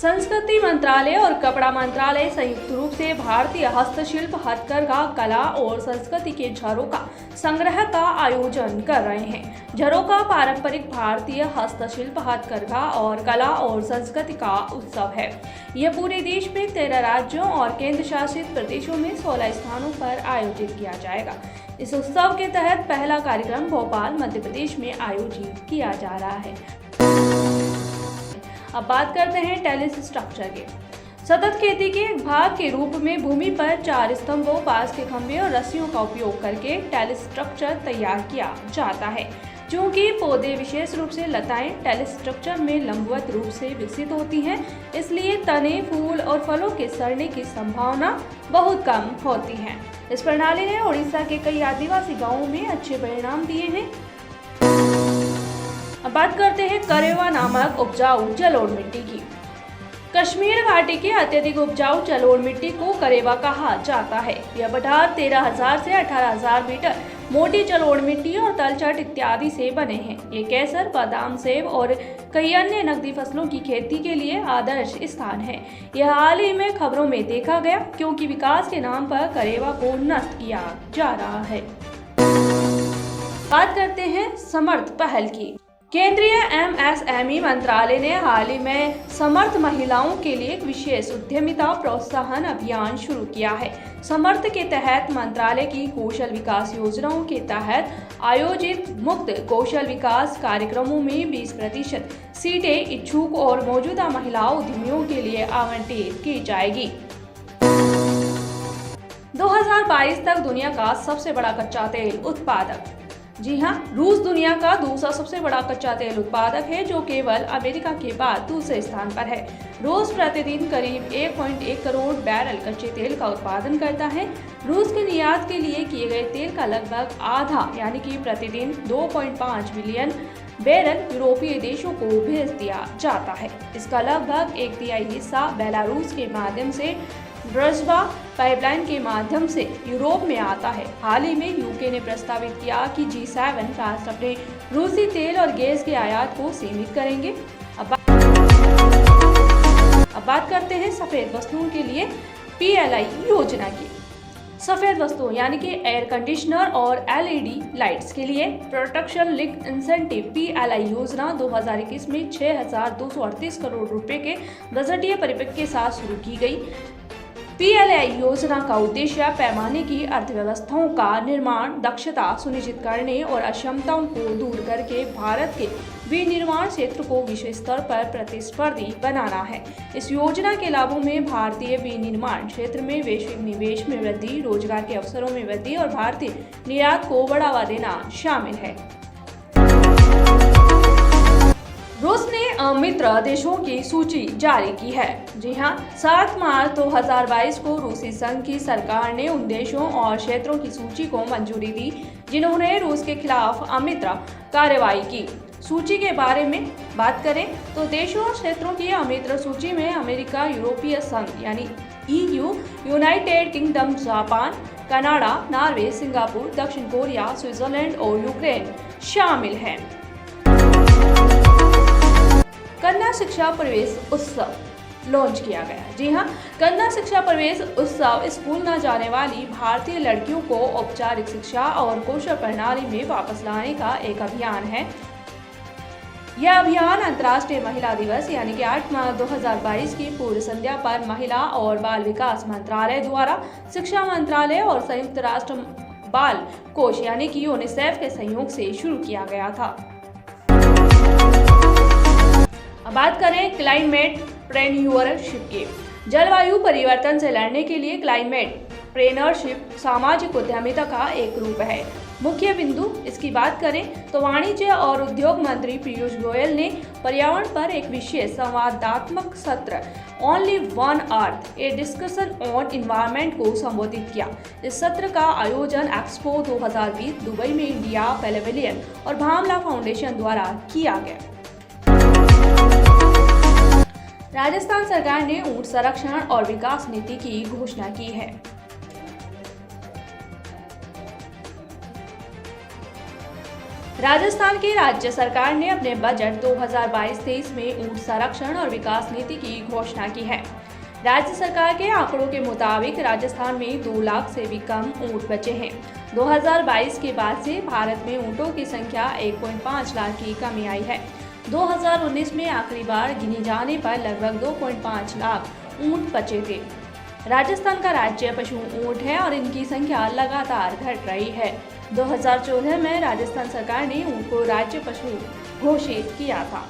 संस्कृति मंत्रालय और कपड़ा मंत्रालय संयुक्त रूप से भारतीय हस्तशिल्प, हथकरघा, कला और संस्कृति के झरोखा संग्रह का आयोजन कर रहे हैं। झरोखा पारंपरिक भारतीय हस्तशिल्प, हथकरघा और कला और संस्कृति का उत्सव है। यह पूरे देश में 13 राज्यों और केंद्र शासित प्रदेशों में 16 स्थानों पर आयोजित किया जाएगा। इस उत्सव के तहत पहला कार्यक्रम भोपाल, मध्य प्रदेश में आयोजित किया जा रहा है। अब बात करते हैं टेरेस स्ट्रक्चर की। सतत खेती के एक भाग के रूप में भूमि पर 4 स्तंभों, बांस के खंभे और रस्सियों का उपयोग करके टेरेस स्ट्रक्चर तैयार किया जाता है। चूंकि पौधे विशेष रूप से लताएं टेरेस स्ट्रक्चर में लंबवत रूप से विकसित होती हैं, इसलिए तने, फूल और फलों के सड़ने की संभावना बहुत कम होती है। इस प्रणाली ने उड़ीसा के कई आदिवासी गांवों में अच्छे परिणाम दिए हैं। अब बात करते हैं करेवा नामक उपजाऊ जलोढ़ मिट्टी की। कश्मीर घाटी की अत्यधिक उपजाऊ जलोढ़ मिट्टी को करेवा कहा जाता है। यह पठार 13,000 से 18,000 मीटर मोटी जलोढ़ मिट्टी और तलछट इत्यादि से बने हैं। ये केसर, बादाम, सेब और कई अन्य नकदी फसलों की खेती के लिए आदर्श स्थान है। यह हाल ही में खबरों में देखा गया, क्योंकि विकास के नाम पर करेवा को नष्ट किया जा रहा है। बात करते हैं समर्थ पहल की। केंद्रीय MSME मंत्रालय ने हाल ही में समर्थ महिलाओं के लिए एक विशेष उद्यमिता प्रोत्साहन अभियान शुरू किया है। समर्थ के तहत मंत्रालय की कौशल विकास योजनाओं के तहत आयोजित मुक्त कौशल विकास कार्यक्रमों में 20% सीटें इच्छुक और मौजूदा महिला उद्यमियों के लिए आवंटित की जाएगी। 2022 तक दुनिया का सबसे बड़ा कच्चा तेल उत्पादक। जी हां, रूस दुनिया का दूसरा सबसे बड़ा कच्चा तेल उत्पादक है, जो केवल अमेरिका के बाद दूसरे स्थान पर है। रूस प्रतिदिन करीब 1.1 करोड़ बैरल कच्चे तेल का उत्पादन करता है। रूस के निर्यात के लिए किए गए तेल का लगभग आधा यानी कि प्रतिदिन 2.5 मिलियन बैरल यूरोपीय देशों को भेज दिया जाता है। इसका लगभग 1/3 हिस्सा बेलारूस के माध्यम से ड्रज़्बा पाइपलाइन के माध्यम से यूरोप में आता है। हाल ही में यूके ने प्रस्तावित किया कि G7 राष्ट्र अपने रूसी तेल और गैस के आयात को सीमित करेंगे। अब बात करते हैं सफेद वस्तुओं के लिए PLI योजना की। सफेद वस्तुओं यानी कि एयर कंडीशनर और LED लाइट्स के लिए प्रोटेक्शन लिंक्ड इंसेंटिव PLI योजना 2021 में 6,238 करोड़ रुपए के बजटीय परिपत्र के साथ शुरू की गई। PLI योजना का उद्देश्य पैमाने की अर्थव्यवस्थाओं का निर्माण, दक्षता सुनिश्चित करने और अक्षमताओं को दूर करके भारत के विनिर्माण क्षेत्र को विश्व स्तर पर प्रतिस्पर्धी बनाना है। इस योजना के लाभों में भारतीय विनिर्माण क्षेत्र में वैश्विक निवेश में वृद्धि, रोजगार के अवसरों में वृद्धि और भारतीय निर्यात को बढ़ावा देना शामिल है। रूस ने मित्र देशों की सूची जारी की है। जी हां, 7 मार्च 2022 को रूसी संघ की सरकार ने उन देशों और क्षेत्रों की सूची को मंजूरी दी जिन्होंने रूस के खिलाफ अमित्र कार्रवाई की। सूची के बारे में बात करें तो देशों और क्षेत्रों की अमित्र सूची में अमेरिका, यूरोपीय संघ यानी EU, United kingdom, Japan, Canada, Norway, Singapore, दक्षिण कोरिया, स्विट्जरलैंड और यूक्रेन शामिल हैं। कन्या शिक्षा प्रवेश उत्सव लॉन्च किया गया। जी हां, कन्या शिक्षा प्रवेश उत्सव स्कूल न जाने वाली भारतीय लड़कियों को औपचारिक शिक्षा और कौशल प्रणाली में वापस लाने का एक अभियान है। यह अभियान अंतर्राष्ट्रीय महिला दिवस यानी कि 8 मार्च 2022 की पूर्व संध्या पर महिला और बाल विकास मंत्रालय द्वारा शिक्षा मंत्रालय और संयुक्त राष्ट्र बाल कोष यानी कि यूनिसेफ के सहयोग से शुरू किया गया था। अब बात करें क्लाइमेट प्रेन्योरशिप की। जलवायु परिवर्तन से लड़ने के लिए क्लाइमेट प्रेन्योरशिप सामाजिक उद्यमिता का एक रूप है। मुख्य बिंदु इसकी बात करें तो वाणिज्य और उद्योग मंत्री पीयूष गोयल ने पर्यावरण पर एक विशेष संवादात्मक सत्र only one earth A discussion on environment को संबोधित किया। इस सत्र का आयोजन एक्सपो 2020 दुबई में इंडिया पैवेलियन और भामला फाउंडेशन द्वारा किया गया। राजस्थान सरकार ने ऊंट संरक्षण और विकास नीति की घोषणा की है। राजस्थान की राज्य सरकार ने अपने बजट 2022-23 में ऊंट संरक्षण और विकास नीति की घोषणा की है। राज्य सरकार के आंकड़ों के मुताबिक राजस्थान में 2 लाख से भी कम ऊंट बचे हैं। 2022 के बाद से भारत में ऊंटों की संख्या 1.5 लाख की कमी आई है। 2019 में आखिरी बार गिने जाने पर लगभग 2.5 लाख ऊंट बचे थे। राजस्थान का राज्य पशु ऊंट है और इनकी संख्या लगातार घट रही है। 2014 में राजस्थान सरकार ने ऊंट को राज्य पशु घोषित किया था।